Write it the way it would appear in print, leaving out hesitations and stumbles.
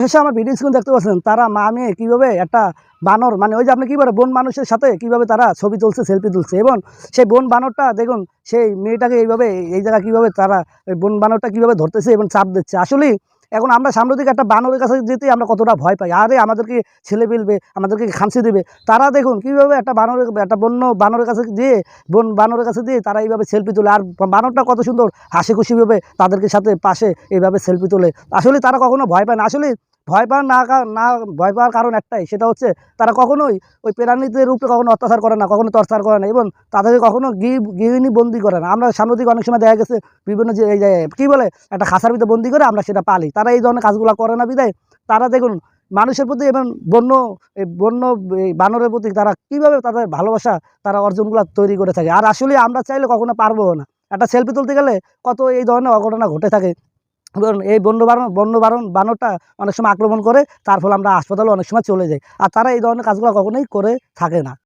শেষে আমার video screen দেখতে পাচ্ছেন তারা মা মেয়ে কীভাবে একটা বানর মানে ওই যে আপনি কী বলে বন মানুষের সাথে কীভাবে তারা ছবি তুলছে সেলফি তুলছে এবং সেই বন বানরটা দেখুন সেই মেয়েটাকে এইভাবে এই জায়গায় কীভাবে তারা ওই বন বানরটা কীভাবে ধরতেছে এবং চাপ দিচ্ছে। আসলেই এখন আমরা সামনের দিকে একটা বানরের কাছে যেতে আমরা কতটা ভয় পাই, আরে আমাদেরকে ছেলে ফেলবে, আমাদেরকে খামচে দেবে। তারা দেখুন কীভাবে একটা বানরের একটা বন্য বানরের কাছে দিয়ে বন বানরের কাছে দিয়ে তারা এইভাবে সেলফি তোলে, আর বানরটা কত সুন্দর হাসি খুশিভাবে তাদেরকে সাথে পাশে এইভাবে সেলফি তোলে। আসলে তারা কখনো ভয় পায় না। আসলে ভয় পাওয়ার না ভয় পাওয়ার কারণ একটাই, সেটা হচ্ছে তারা কখনোই ওই প্রাণীদের উপরে কখনো অত্যাচার করে না, কখনো টর্চার করে না এবং তাদেরকে কখনো গৃহিণী বন্দি করে না। আমরা সামনের দিকে অনেক সময় দেখা গেছে বিভিন্ন যে এই যে কী বলে একটা খাঁচার ভিতরে বন্দি করে আমরা সেটা পালি, তারা এই ধরনের কাজগুলো করে না বিধায় তারা দেখুন মানুষের প্রতি এবং বন্য এই বানরের প্রতি তারা কীভাবে তাদের ভালোবাসা তারা অর্জনগুলো তৈরি করে থাকে। আর আসলে আমরা চাইলে কখনো পারবো না। একটা সেলফি তুলতে গেলে কত এই ধরনের অঘটনা ঘটে থাকে এবং এই বানরটা অনেক সময় আক্রমণ করে, তার ফলে আমরা হাসপাতালে অনেক সময় চলে যাই। আর তারা এই ধরনের কাজগুলো কখনোই করে থাকে না।